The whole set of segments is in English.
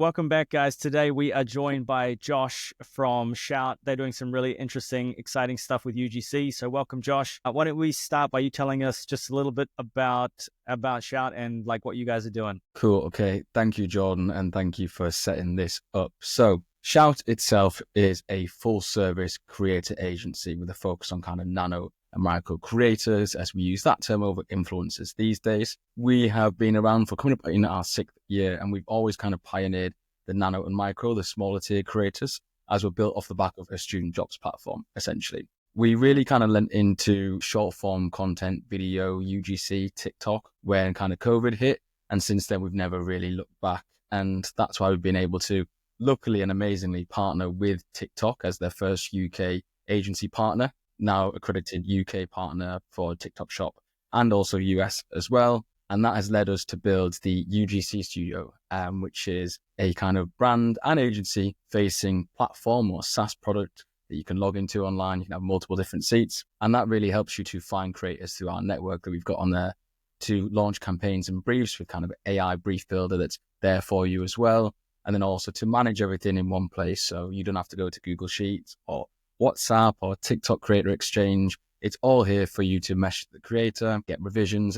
Welcome back, guys. Today we are joined by Josh from Shout. They're doing some really interesting, exciting stuff with UGC. So welcome, Josh. Why don't we start by you telling us just a little bit about Shout and like what you guys are doing? Cool. Okay. Thank you, Jordan, and thank you for setting this up. So Shout itself is a full service creator agency with a focus on kind of nano and micro creators, as we use that term over influencers these days. We have been around for coming up in our 6th year, and we've always kind of pioneered the nano and micro, the smaller tier creators, as we're built off the back of a student jobs platform, essentially. We really kind of lent into short form content, video, UGC, TikTok, when kind of COVID hit. And since then, we've never really looked back. And that's why we've been able to, luckily and amazingly, partner with TikTok as their first UK agency partner, now accredited UK partner for TikTok Shop, and also US as well. And that has led us to build the UGC Studio, which is a kind of brand and agency facing platform or SaaS product that you can log into online. You can have multiple different seats. And that really helps you to find creators through our network that we've got on there, to launch campaigns and briefs with kind of AI brief builder that's there for you as well. And then also to manage everything in one place. So you don't have to go to Google Sheets or WhatsApp or TikTok Creator Exchange. It's all here for you to mesh the creator, get revisions,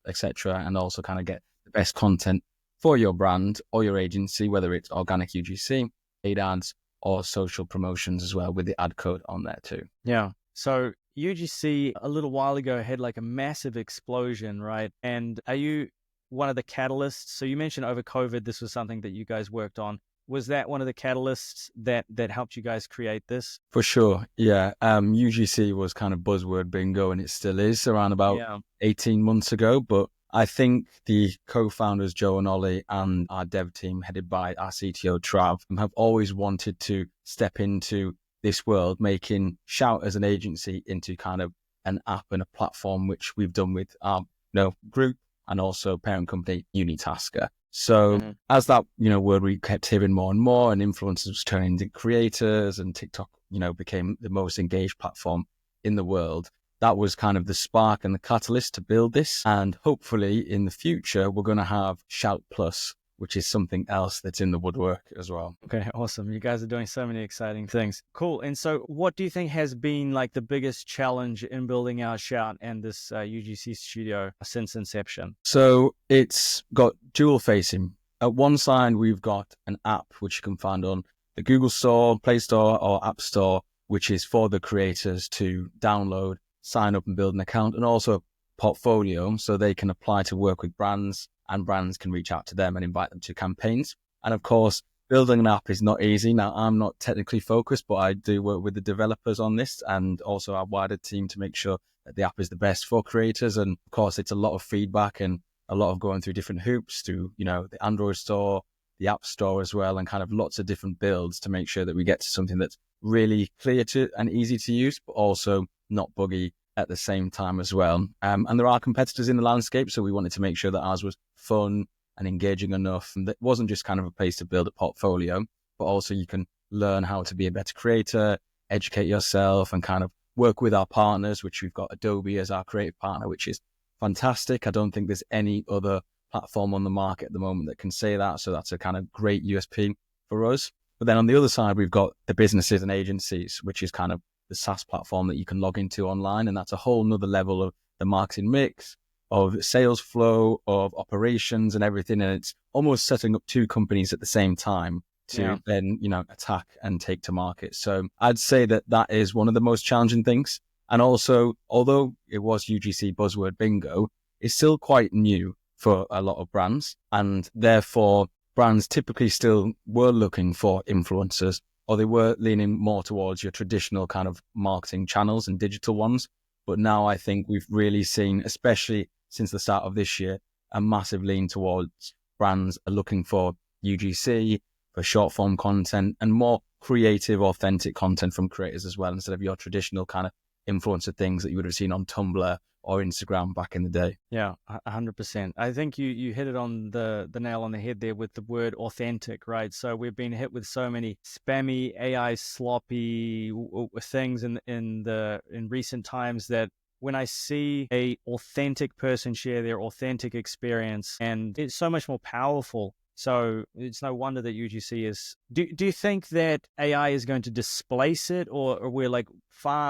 etc., and also kind of get the best content for your brand or your agency, whether it's organic UGC, paid ads, or social promotions as well, with the ad code on there too. Yeah. So UGC a little while ago had like a massive explosion, right? And are you one of the catalysts? So you mentioned over COVID, this was something that you guys worked on. Was that one of the catalysts that helped you guys create this? For sure, yeah. UGC was kind of buzzword bingo, and it still is around about 18 months ago. But I think the co-founders, Joe and Ollie, and our dev team headed by our CTO, Trav, have always wanted to step into this world, making Shout as an agency into kind of an app and a platform, which we've done with our group and also parent company Unitasker. So as that word we kept hearing more and more, and influencers was turning into creators, and TikTok became the most engaged platform in the world, that was kind of the spark and the catalyst to build this. And hopefully in the future we're going to have Shout Plus, which is something else that's in the woodwork as well. Okay, awesome. You guys are doing so many exciting things. Cool. And so what do you think has been like the biggest challenge in building our Shout and this UGC studio since inception? So it's got dual facing. At one side, we've got an app which you can find on the Google Store, Play Store, or App Store, which is for the creators to download, sign up and build an account, and also a portfolio so they can apply to work with brands, and brands can reach out to them and invite them to campaigns. And of course, building an app is not easy. Now, I'm not technically focused, but I do work with the developers on this and also our wider team to make sure that the app is the best for creators. And of course, it's a lot of feedback and a lot of going through different hoops through, the Android store, the App Store as well, and kind of lots of different builds to make sure that we get to something that's really clear to and easy to use, but also not buggy at the same time as well. And there are competitors in the landscape, so we wanted to make sure that ours was fun and engaging enough, and that wasn't just kind of a place to build a portfolio, but also you can learn how to be a better creator, educate yourself, and kind of work with our partners, which we've got Adobe as our creative partner, which is fantastic. I don't think there's any other platform on the market at the moment that can say that, so that's a kind of great USP for us. But then on the other side, we've got the businesses and agencies, which is kind of the SaaS platform that you can log into online, and that's a whole nother level of the marketing mix, of sales flow, of operations and everything. And it's almost setting up two companies at the same time to then, attack and take to market. So I'd say that that is one of the most challenging things. And also, although it was UGC buzzword bingo, it's still quite new for a lot of brands. And therefore, brands typically still were looking for influencers, or they were leaning more towards your traditional kind of marketing channels and digital ones. But now I think we've really seen, especially since the start of this year, a massive lean towards brands are looking for UGC, for short form content, and more creative, authentic content from creators as well, instead of your traditional kind of influencer things that you would have seen on Tumblr or Instagram back in the day. Yeah, 100%. I think you hit it on the nail on the head there with the word authentic, right? So we've been hit with so many spammy, AI sloppy things in recent times that when I see a authentic person share their authentic experience, and it's so much more powerful So it's no wonder that UGC is. Do you think that AI is going to displace it, or we're like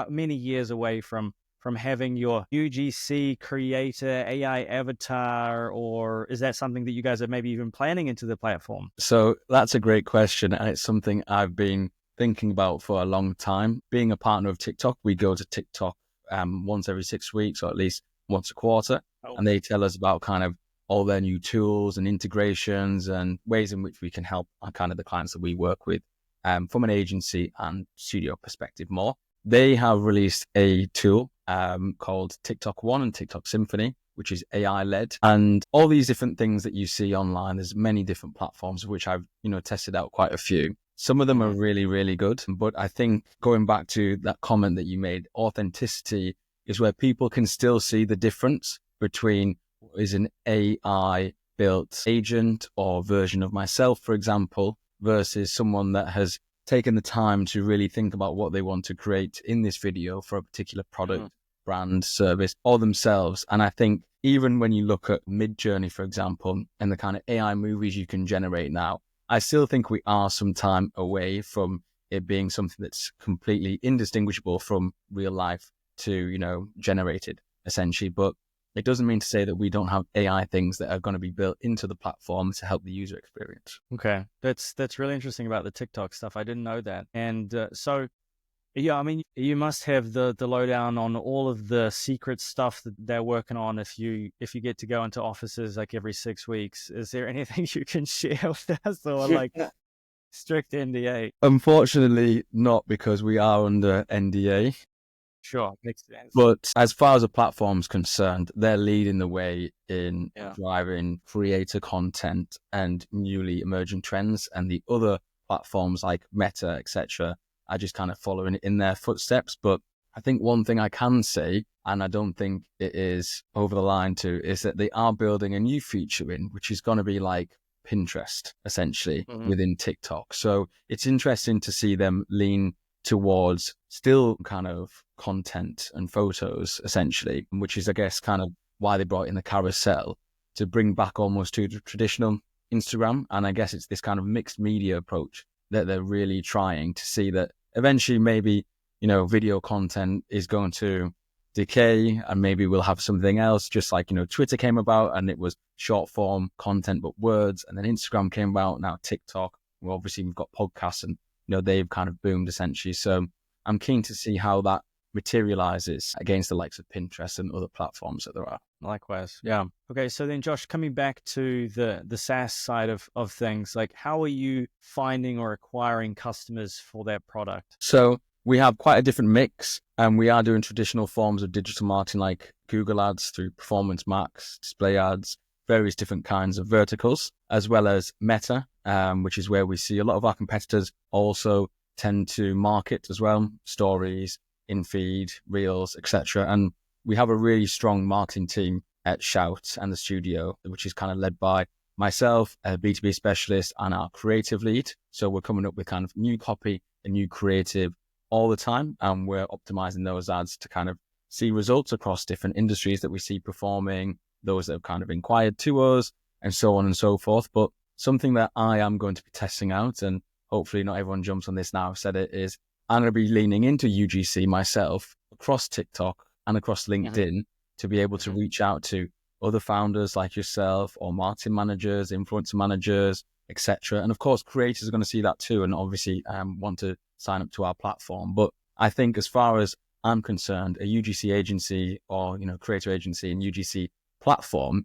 many years away from having your UGC creator AI avatar, or is that something that you guys are maybe even planning into the platform? So that's a great question, and it's something I've been thinking about for a long time. Being a partner of TikTok, we go to TikTok once every 6 weeks, or at least once a quarter, Oh, and they tell us about kind of all their new tools and integrations and ways in which we can help kind of the clients that we work with from an agency and studio perspective more. They have released a tool called TikTok One and TikTok Symphony, which is AI led, and all these different things that you see online. There's many different platforms, of which I've, tested out quite a few. Some of them are really, really good. But I think going back to that comment that you made, authenticity is where people can still see the difference between what is an AI built agent or version of myself, for example, versus someone that has taken the time to really think about what they want to create in this video for a particular product, brand, service, or themselves. And I think even when you look at Mid-Journey, for example, and the kind of AI movies you can generate now, I still think we are some time away from it being something that's completely indistinguishable from real life to, generated, essentially. But it doesn't mean to say that we don't have AI things that are going to be built into the platform to help the user experience. okay. That's really interesting about the TikTok stuff. I didn't know that. And so, yeah, I mean, you must have the lowdown on all of the secret stuff that they're working on if you get to go into offices like every 6 weeks. Is there anything you can share with us, or like strict NDA? Unfortunately, not, because we are under NDA. Sure, makes sense. But as far as the platform's concerned, they're leading the way in driving creator content and newly emerging trends, and the other platforms like Meta, etc., are just kind of following in their footsteps. But I think one thing I can say, and I don't think it is over the line too, is that they are building a new feature in, which is going to be like Pinterest, essentially, within TikTok. So it's interesting to see them lean towards still kind of content and photos, essentially, which is, I guess, kind of why they brought in the carousel to bring back almost to the traditional Instagram. And I guess it's this kind of mixed media approach that they're really trying to see that eventually maybe, video content is going to decay and maybe we'll have something else, just like, Twitter came about and it was short form content, but words. And then Instagram came about, now TikTok. Well, obviously we've got podcasts and, they've kind of boomed essentially. So I'm keen to see how that materializes against the likes of Pinterest and other platforms that there are. Likewise. Yeah. Okay. So then, Josh, coming back to the SaaS side of things, like how are you finding or acquiring customers for that product? So we have quite a different mix, and we are doing traditional forms of digital marketing like Google ads through Performance Max, display ads, various different kinds of verticals, as well as Meta, which is where we see a lot of our competitors also tend to market as well, stories, in-feed, reels, etc. And we have a really strong marketing team at Shout and the studio, which is kind of led by myself, a B2B specialist, and our creative lead. So we're coming up with kind of new copy and new creative all the time, and we're optimizing those ads to kind of see results across different industries that we see performing, those that have kind of inquired to us, and so on and so forth. But something that I am going to be testing out, and hopefully not everyone jumps on this now, I've said it, is I'm going to be leaning into UGC myself across TikTok and across LinkedIn to be able to reach out to other founders like yourself, or marketing managers, influencer managers, etc. And of course, creators are going to see that too, and obviously want to sign up to our platform. But I think as far as I'm concerned, a UGC agency or, creator agency and UGC platform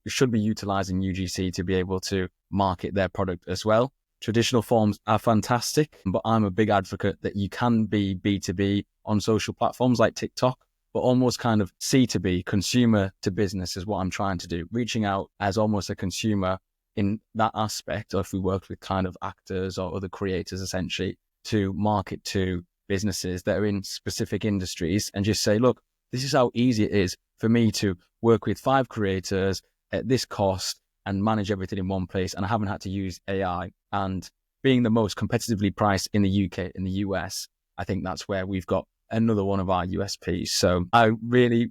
should be utilizing UGC to be able to market their product as well. Traditional forms are fantastic, but I'm a big advocate that you can be B2B on social platforms like TikTok, but almost kind of C2B, consumer to business, is what I'm trying to do. Reaching out as almost a consumer in that aspect, or if we work with kind of actors or other creators, essentially, to market to businesses that are in specific industries and just say, look, this is how easy it is for me to work with 5 creators at this cost and manage everything in one place. And I haven't had to use AI. And being the most competitively priced in the UK, in the US, I think that's where we've got another one of our USPs. So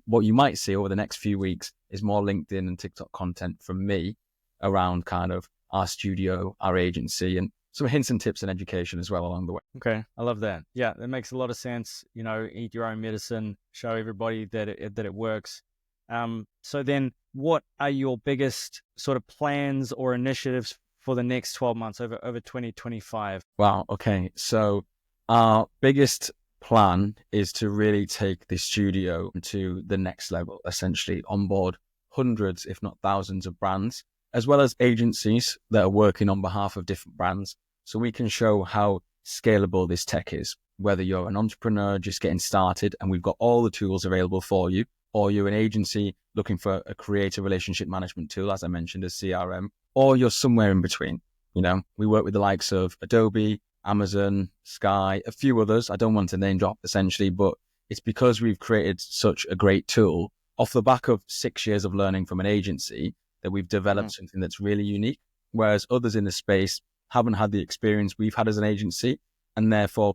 what you might see over the next few weeks is more LinkedIn and TikTok content from me around kind of our studio, our agency, and some hints and tips and education as well along the way. Okay, I love that. Yeah, that makes a lot of sense. Eat your own medicine, show everybody that it works. So then, what are your biggest sort of plans or initiatives for the next 12 months over 2025? Wow. Okay. So our biggest plan is to really take the studio to the next level, essentially onboard hundreds, if not thousands of brands, as well as agencies that are working on behalf of different brands. So we can show how scalable this tech is, whether you're an entrepreneur just getting started and we've got all the tools available for you, or you're an agency looking for a creative relationship management tool, as I mentioned, a CRM, or you're somewhere in between. We work with the likes of Adobe, Amazon, Sky, a few others. I don't want to name drop essentially, but it's because we've created such a great tool off the back of 6 years of learning from an agency that we've developed something that's really unique, whereas others in the space haven't had the experience we've had as an agency, and therefore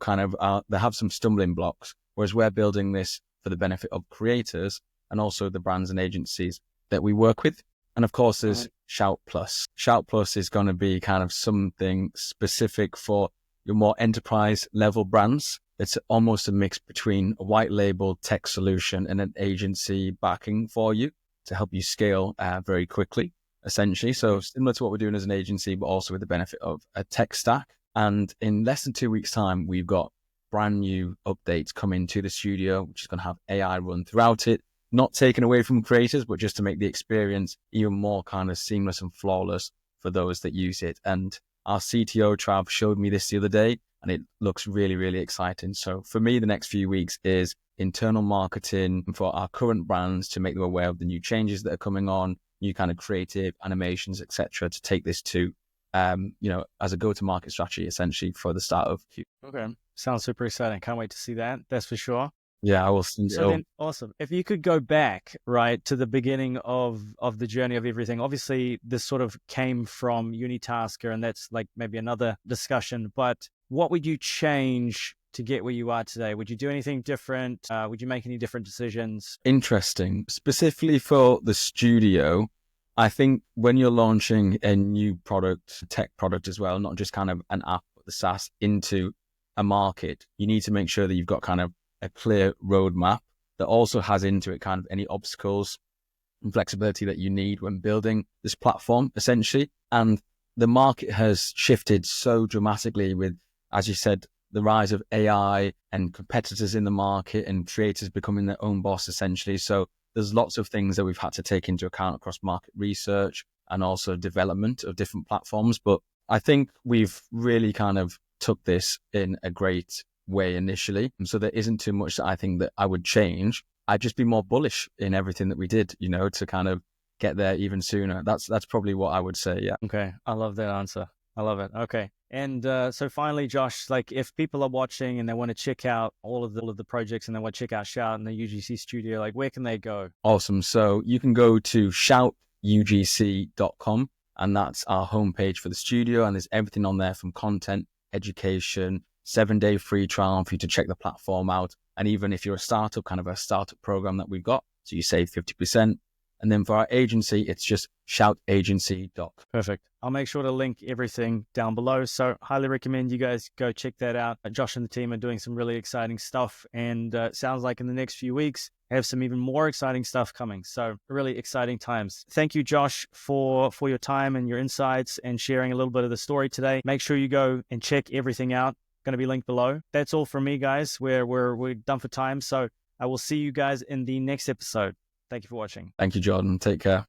they have some stumbling blocks, whereas we're building this for the benefit of creators and also the brands and agencies that we work with. And of course, there's Shout Plus. Shout Plus is going to be kind of something specific for your more enterprise level brands. It's almost a mix between a white label tech solution and an agency backing for you to help you scale very quickly, essentially. So similar to what we're doing as an agency, but also with the benefit of a tech stack. And in less than 2 weeks' time, we've got brand new updates coming to the studio, which is going to have AI run throughout it. Not taken away from creators, but just to make the experience even more kind of seamless and flawless for those that use it. And our CTO, Trav, showed me this the other day, and it looks really, really exciting. So for me, the next few weeks is internal marketing for our current brands to make them aware of the new changes that are coming on, new kind of creative animations, etc., to take this to, as a go-to-market strategy, essentially, for the start of Q. Okay. Sounds super exciting. Can't wait to see that. That's for sure. Yeah, I will send it So then, awesome. If you could go back, right, to the beginning of the journey of everything, obviously this sort of came from Unitasker, and that's like maybe another discussion, but what would you change to get where you are today? Would you do anything different? Would you make any different decisions? Interesting. Specifically for the studio, I think when you're launching a new product, tech product as well, not just kind of an app, but the SaaS into a market, you need to make sure that you've got kind of a clear roadmap that also has into it kind of any obstacles and flexibility that you need when building this platform, essentially. And the market has shifted so dramatically with, as you said, the rise of AI and competitors in the market and creators becoming their own boss, essentially. So there's lots of things that we've had to take into account across market research and also development of different platforms. But I think we've really kind of took this in a great way initially. And so there isn't too much that I think that I would change. I'd just be more bullish in everything that we did, to kind of get there even sooner. That's probably what I would say. Yeah. Okay. I love that answer. I love it. Okay. And so finally, Josh, like if people are watching and they want to check out all of the projects and they want to check out Shout and the UGC studio, like where can they go? Awesome. So you can go to shoutugc.com, and that's our homepage for the studio. And there's everything on there from content, education, 7-day free trial for you to check the platform out. And even if you're a startup, kind of a startup program that we've got, so you save 50%. And then for our agency, it's just shoutagency.com. Perfect. I'll make sure to link everything down below. So highly recommend you guys go check that out. Josh and the team are doing some really exciting stuff. And it sounds like in the next few weeks, have some even more exciting stuff coming. So really exciting times. Thank you, Josh, for your time and your insights and sharing a little bit of the story today. Make sure you go and check everything out. Going to be linked below. That's all from me, guys. We're done for time. So I will see you guys in the next episode. Thank you for watching. Thank you, Jordan. Take care.